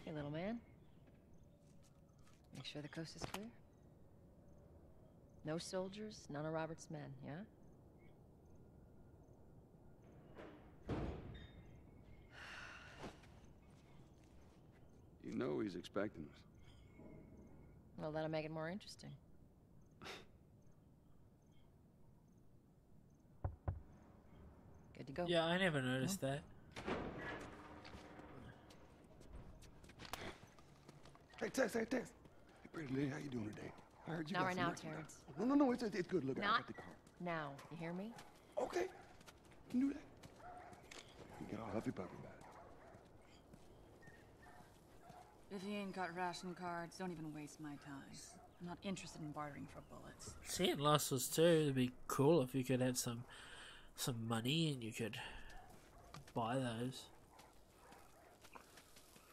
Hey, little man. sure the coast is clear? No soldiers, none of Robert's men, yeah? You know he's expecting us. Well, that'll make it more interesting. Good to go. Yeah, I never noticed that. Hey, Tess, hey, Tess. Hey, pretty lady, how you doing today? I heard you Not got right some now, records Terrence. out. No, it's good. Look, I Not got the car. now. You hear me? Okay, you can do that. You get all huffy puffy about it. If you ain't got ration cards, don't even waste my time. I'm not interested in bartering for bullets. Seeing Lost was too. It'd be cool if you could have some money and you could buy those.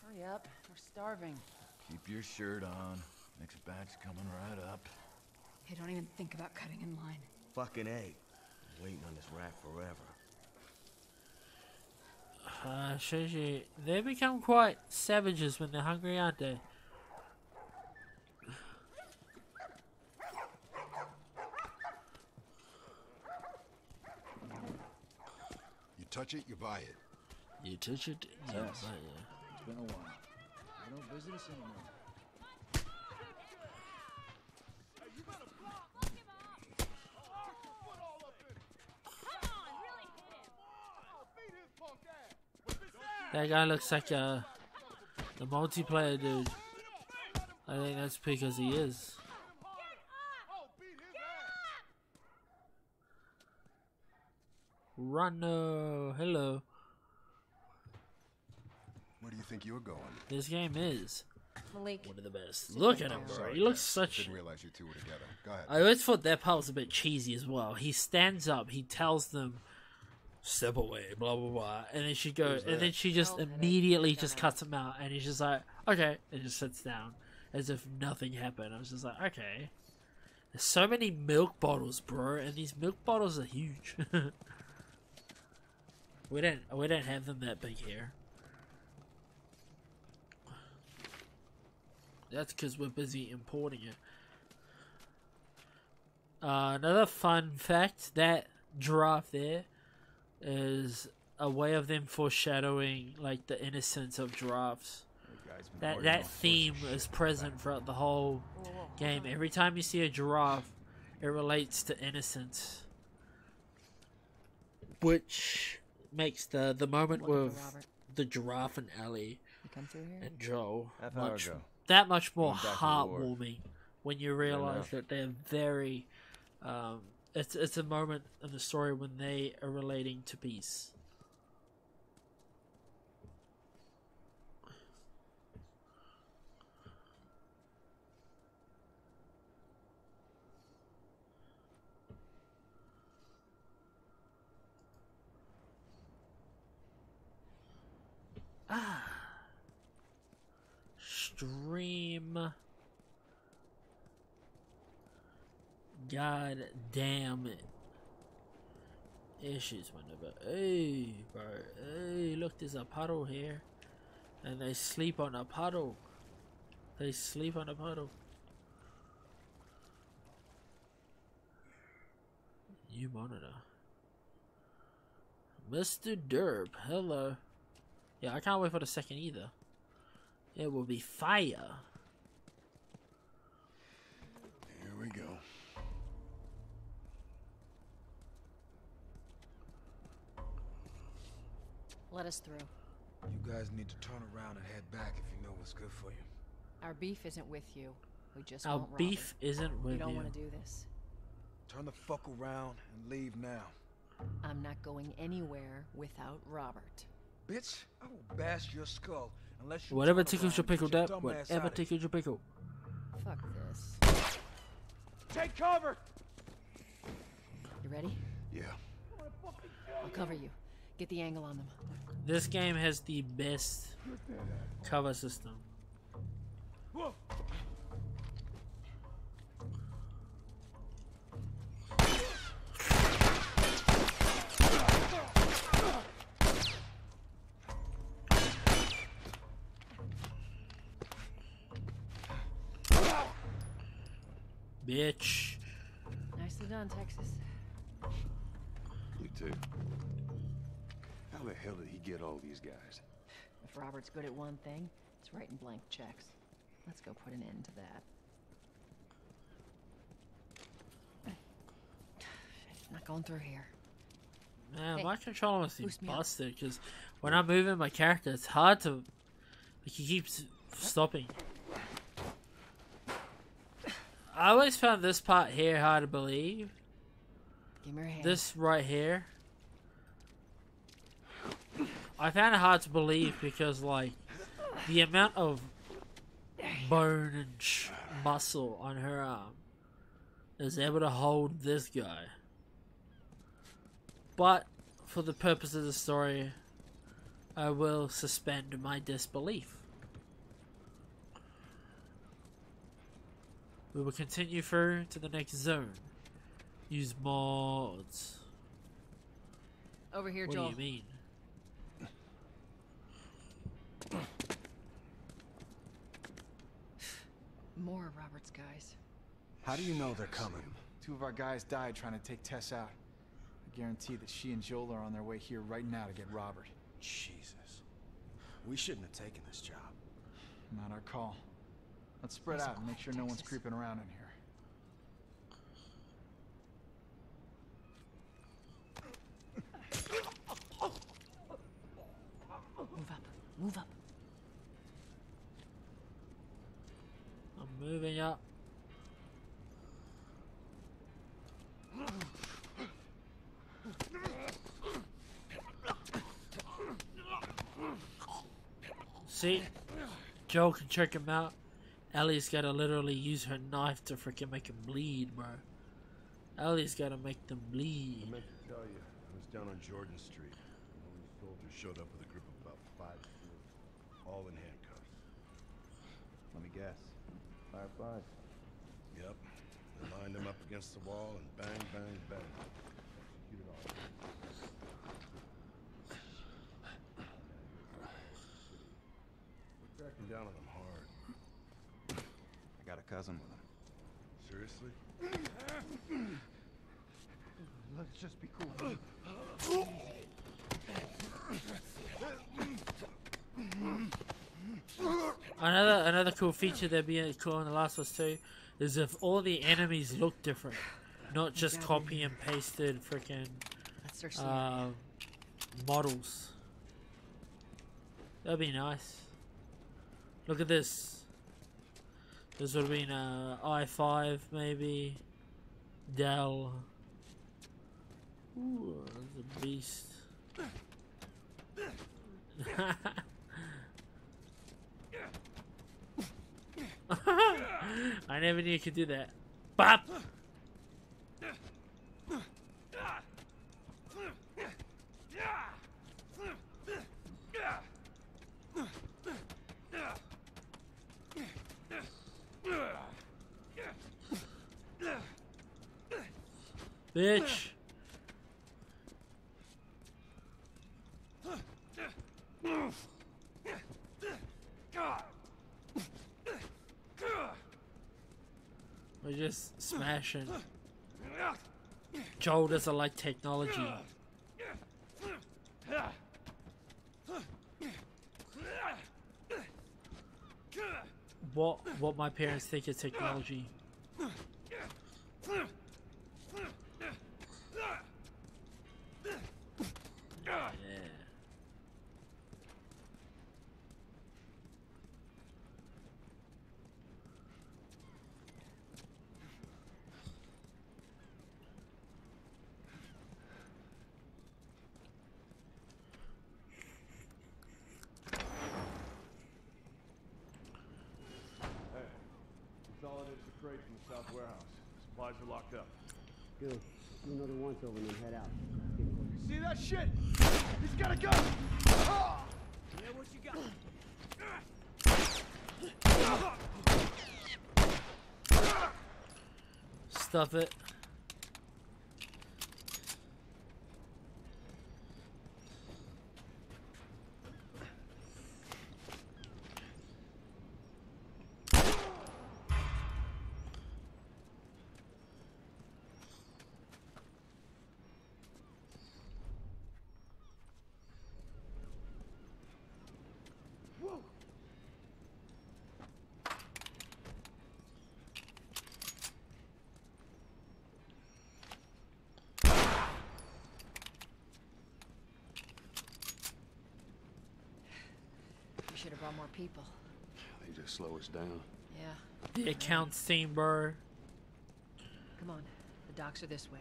Hurry up. We're starving. Keep your shirt on. Next batch coming right up. Hey, don't even think about cutting in line. Fucking A. I'm waiting on this rack forever. Shows you, they become quite savages when they're hungry, aren't they? You touch it, you buy it. You touch it, you buy it. It's been a while. You don't visit us anymore. That guy looks like the multiplayer dude. I think that's because he is. Runno, hello. Where do you think you're going? This game is Malik, one of the best. Look at him, bro. Sorry, He looks Tess. such. Didn't realize you two were together. Go ahead. I always thought that part was a bit cheesy as well. He stands up, he tells them, "Step away," blah blah blah, and then she goes, and then she just immediately just cuts him out, and he's just like, "Okay," and just sits down as if nothing happened. I was just like, "Okay." There's so many milk bottles, bro, and these milk bottles are huge. we don't have them that big here. That's because we're busy importing it. Another fun fact, that giraffe there is a way of them foreshadowing like the innocence of giraffes. That theme is present throughout the whole game. Every time you see a giraffe, it relates to innocence, which makes the moment with the giraffe and Ellie and Joe that much more heartwarming when you realize that they're very. It's a moment in the story when they are relating to peace. Stream. God damn it. Issues, whenever. Hey, bro. Hey, look, there's a puddle here. And they sleep on a puddle. They sleep on a puddle. New monitor. Mr. Derb, hello. Yeah, I can't wait for the second either. It will be fire. Here we go. Let us through. You guys need to turn around and head back if you know what's good for you. Our beef isn't with you. We just Our want beef Robert. isn't with We don't you. want to do this. Turn the fuck around and leave now. I'm not going anywhere without Robert. Bitch, I will bash your skull unless you Whatever turn tickles your around pickle, and get Dap. your dumb ass Whatever outta here. tickles your pickle. Fuck this. Take cover! You ready? Yeah. I'll cover you. Get the angle on them. This game has the best cover system. Whoa. Bitch. Nicely done, Texas. You too. How the hell did he get all these guys? If Robert's good at one thing, it's writing blank checks. Let's go put an end to that. Not going through here. Man, Hey, my controller must be boost me up. busted because when I'm moving my character, it's hard to. Like, he keeps stopping. I always found this part here hard to believe. Give me your hand. This right here. I found it hard to believe because, like, the amount of bone and muscle on her arm is able to hold this guy. But, for the purpose of the story, I will suspend my disbelief. We will continue through to the next zone. Use mods. Over here, What Joel. do you mean? More of Robert's guys. How do you know they're coming? 2 of our guys died trying to take Tess out. I guarantee that she and Joel are on their way here right now to get Robert. Jesus. We shouldn't have taken this job. Not our call. Let's spread out and make sure no one's creeping around in here. Move up. Move up. I'm moving up. See? Joel can check him out. Ellie's gotta literally use her knife to freaking make him bleed, bro. Ellie's gotta make them bleed. I meant to tell you, I was down on Jordan Street. One of the soldiers showed up with a group of about 5 students, all in handcuffs. Let me guess. Fireflies? Yep. They lined them up against the wall and bang, bang, bang. Executed all of them. We're cracking down on them hard. I got a cousin with him. Seriously? Let's just be cool. Another cool feature that'd be cool in The Last of Us 2 is if all the enemies look different, not just copy and pasted freaking models. That'd be nice. Look at this. This would have been i5 maybe. Dell. Ooh, that's a beast. I never knew you could do that. Bop! Bitch! We're just smashing. Joel doesn't like technology. What my parents think is technology. Consolidated the crates in the south warehouse. Supplies are locked up. Good. Do another once over and then head out. See that shit? He's got a gun! Ah! Yeah, what you got? Stuff it. brought more people. They just slow us down. Yeah. The accounts team, bro. Come on. The docks are this way.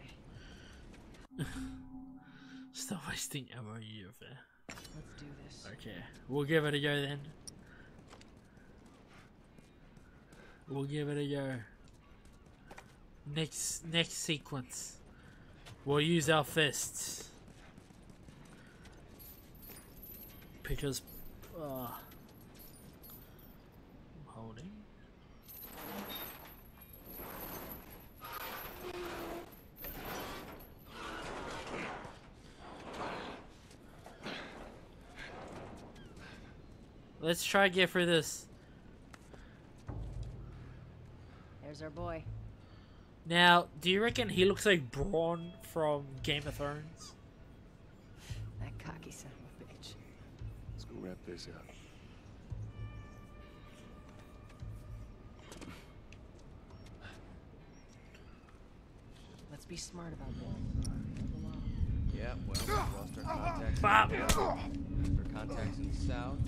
Stop wasting ammo, you there. Let's do this. Okay, we'll give it a go then. We'll give it a go. Next sequence. We'll use our fists. Because I'm holding. Let's try to get through this. There's our boy. Now, do you reckon he looks like Braun from Game of Thrones? That cocky son of a bitch. Let's go wrap this up. Let's be smart about that. Yeah, well, we lost our contacts. Bop. Lost our contacts in the south.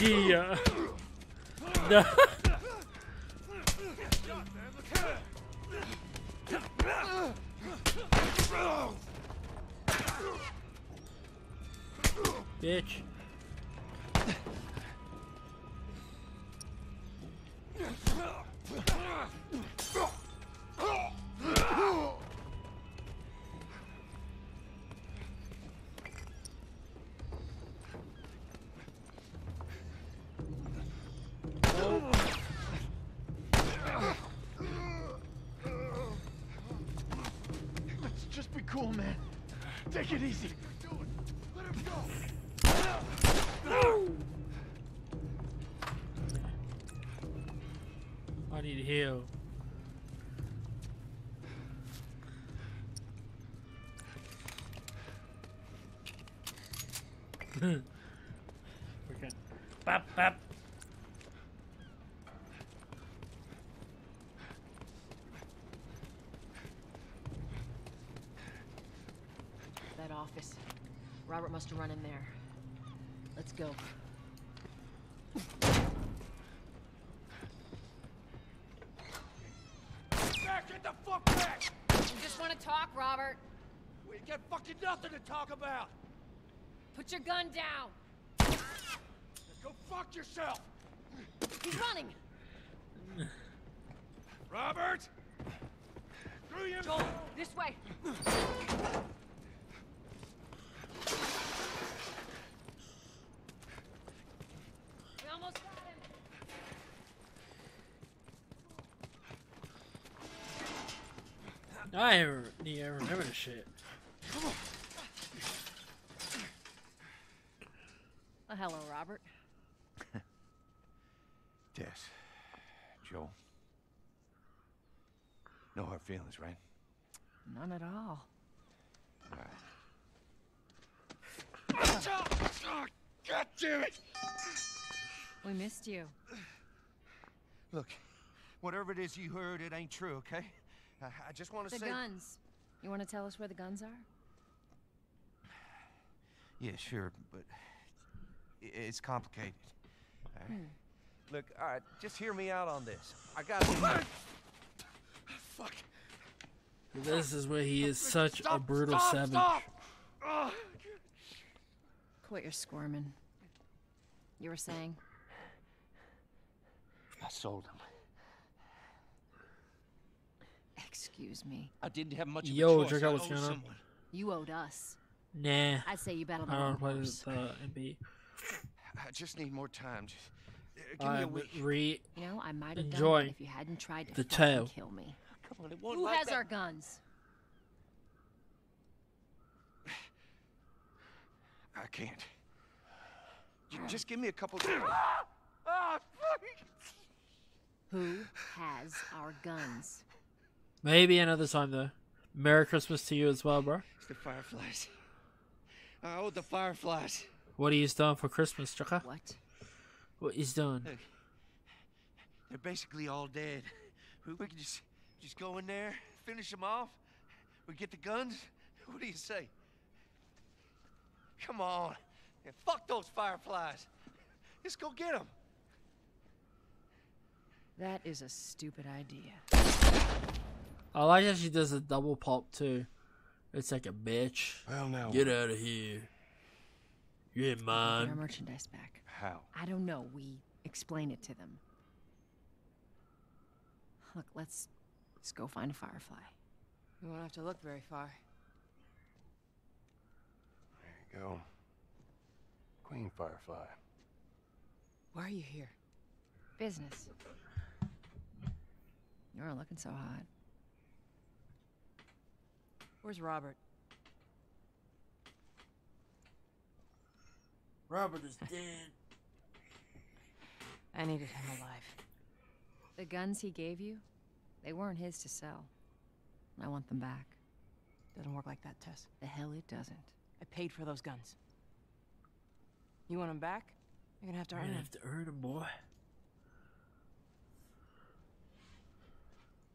Yeah. No. Bitch. Let's just be cool, man. Take it easy. Let him go. I need to heal. Okay. Bop, bop. That office. Robert must have run in there. Let's go. Back, get the fuck back! You just want to talk, Robert. We got fucking nothing to talk about! Put your gun down. Now go fuck yourself! He's running. Robert! Through your Joel, this way. We almost got him. I remember this shit. Oh, hello, Robert. Tess. Joel. No hard feelings, right? None at all. All right. God damn it! We missed you. Look, whatever it is you heard, it ain't true, okay? I just want to The say... guns. You want to tell us where the guns are? Yeah, sure, but it's complicated. All right? Look, all right, just hear me out on this. I got... Fuck. This is where he is such a brutal savage. Stop! Quit your squirming. You were saying? I sold him. Excuse me. I didn't have much of Yo, a choice. check out I what's owe going on. someone. You owed us. Nah. I'd say you battled I the don't wrong play horse. with MB. I just need more time. Just, give me a week. You know, I might have done Enjoy it if you hadn't tried to the fucking tail. kill me. Come on, it won't Who like has that. our guns? I can't. Just give me a couple... Who has our guns? Maybe another time though. Merry Christmas to you as well, bro. It's the Fireflies. I owe the Fireflies. What are you doing for Christmas, Chucker? What? What he's doing? Look, they're basically all dead. We could just go in there, finish them off. We get the guns. What do you say? Come on. Yeah, fuck those fireflies. Let's go get them. That is a stupid idea. I like how she does a double pop too. It's like a bitch. Well, now get out of here. You ain't Get mine. our merchandise back. How? I don't know. We explain it to them. Look, let's go find a firefly. We won't have to look very far. There you go. Queen Firefly. Why are you here? Business. You're looking so hot. Where's Robert? Robert is dead. I needed him alive. The guns he gave you, they weren't his to sell. I want them back. Doesn't work like that, Tess. The hell it doesn't. I paid for those guns. You want them back? You're gonna have to earn them. You have to earn them, boy.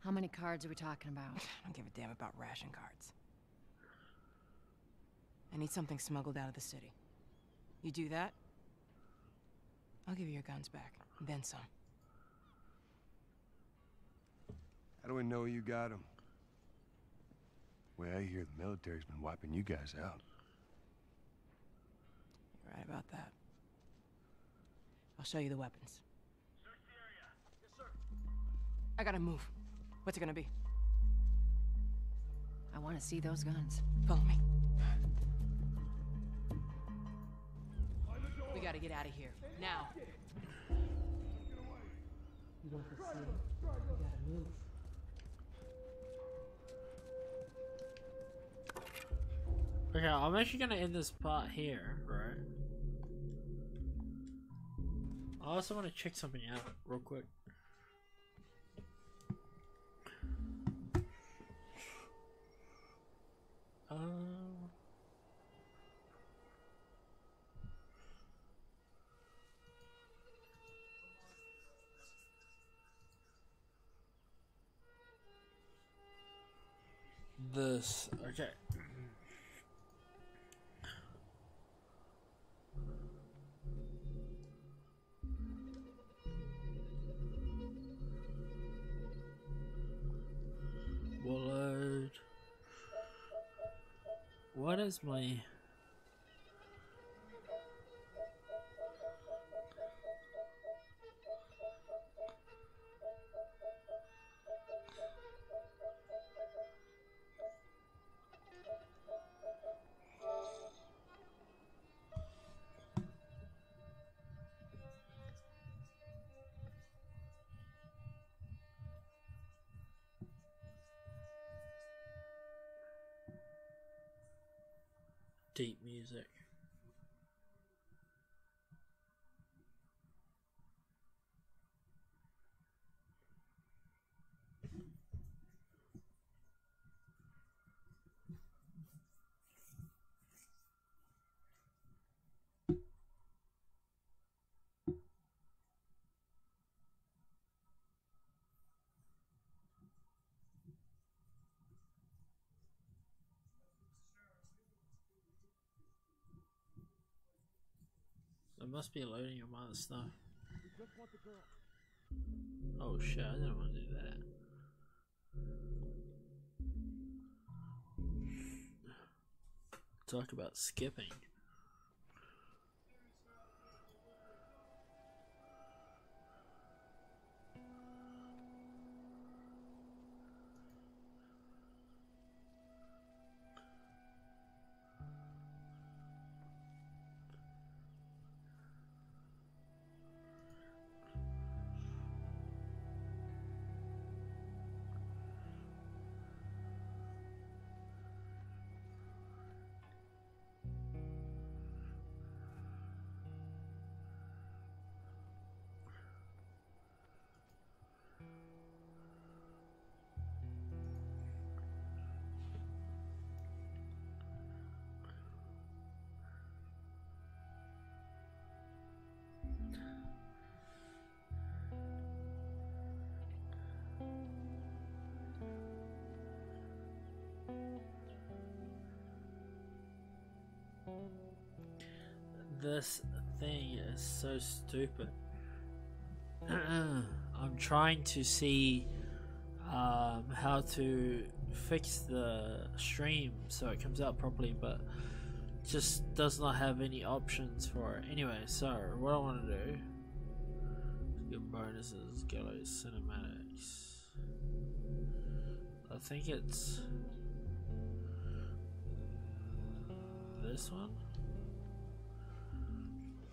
How many cards are we talking about? I don't give a damn about ration cards. I need something smuggled out of the city. You do that, I'll give you your guns back, and then some. How do we know you got them? Well, I hear the military's been wiping you guys out. You're right about that. I'll show you the weapons. Search the area. Yes, sir. I gotta move. What's it gonna be? I want to see those guns. Follow me. We gotta get out of here. Now. You want to see? You gotta move. Okay, I'm actually gonna end this part here, right? I also want to check something out real quick. This, okay. Willard. What is my... deep music. It must be loading your mother's stuff. Oh shit, I didn't want to do that. Talk about skipping. This thing is so stupid. I'm trying to see how to fix the stream so it comes out properly, but just does not have any options for it. Anyway, so what I want to do, get bonuses, go like cinematics. I think it's this one.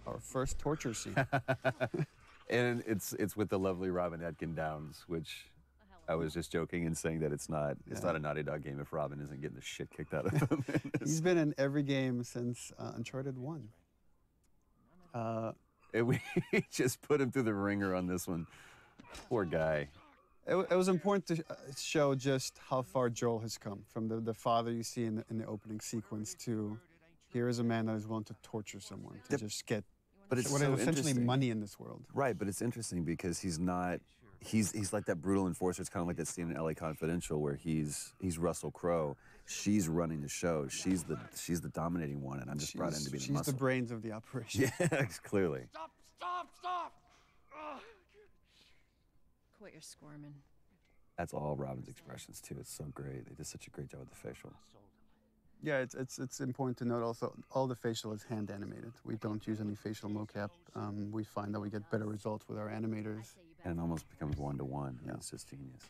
Our first torture scene. And it's with the lovely Robin Atkin Downs, which I was just joking and saying that it's not a Naughty Dog game if Robin isn't getting the shit kicked out of him. He's been in every game since Uncharted 1. We just put him through the ringer on this one. Poor guy. It was important to show just how far Joel has come from the father you see in the opening sequence to here is a man that is willing to torture someone to just get what is essentially money in this world. Right, but it's interesting because he's not. He's like that brutal enforcer. It's kind of like that scene in LA Confidential where he's Russell Crowe. She's running the show. She's the dominating one, and I'm just brought in to be the muscle. She's the brains of the operation. Yeah, clearly. Stop! Quit your squirming. That's all Robin's expressions too. It's so great. They did such a great job with the facial. Yeah, it's important to note also all the facial is hand animated. We don't use any facial mocap. We find that we get better results with our animators. And it almost becomes one-to-one. Yeah, it's just genius.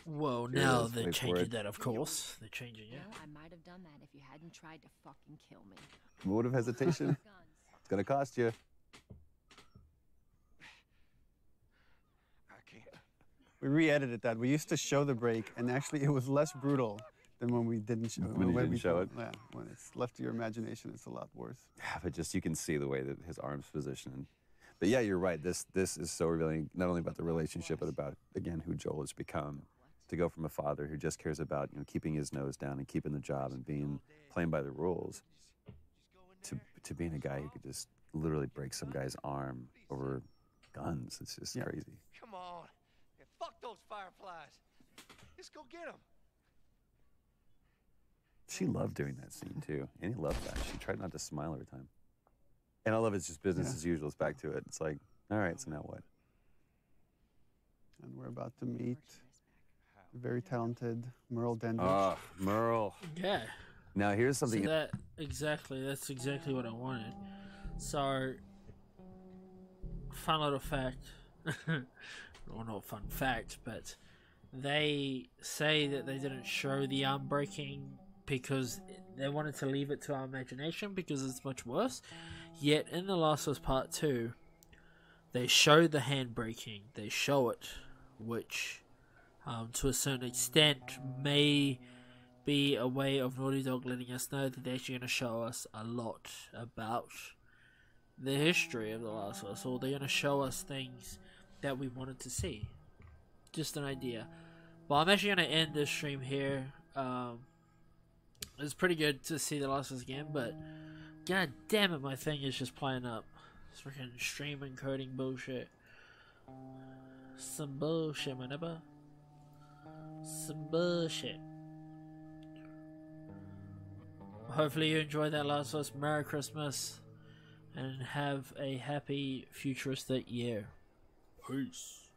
Well, Here now it is. they're Wait for changing it. that, of course. They're changing it. Well, I might have done that if you hadn't tried to fucking kill me. Vote of hesitation. It's gonna cost you. We re-edited that. We used to show the break, and actually it was less brutal than when we didn't show it. When you didn't show it? Yeah, when it's left to your imagination, it's a lot worse. Yeah, but just you can see the way that his arm's positioned. But yeah, you're right. This is so revealing, not only about the relationship, but about, again, who Joel has become. To go from a father who just cares about, keeping his nose down and keeping the job and playing by the rules, to being a guy who could just literally break some guy's arm over guns. It's just crazy. Come on. Yeah, fuck those fireflies. Just go get them. She loved doing that scene too, and he loved that. She tried not to smile every time. And I love it's just business as usual. It's back to it. It's like, all right, so now what? And we're about to meet a very talented Merle Dandridge. Oh, Merle. Yeah. Now here's something. So that's exactly what I wanted. So, fun little fact. Well, not fun fact, but they say that they didn't show the arm breaking because they wanted to leave it to our imagination because it's much worse. Yet in The Last of Us Part 2, they show the hand breaking. They show it, which to a certain extent may be a way of Naughty Dog letting us know that they're actually going to show us a lot about the history of The Last of Us, or they're going to show us things that we wanted to see. Just an idea. Well, I'm actually going to end this stream here. It's pretty good to see The Last of Us again, but god damn it, my thing is just playing up. It's freaking stream encoding bullshit. Some bullshit, my neighbor. Some bullshit. Hopefully you enjoyed that Last of Us. Merry Christmas. And have a happy futuristic year. Peace.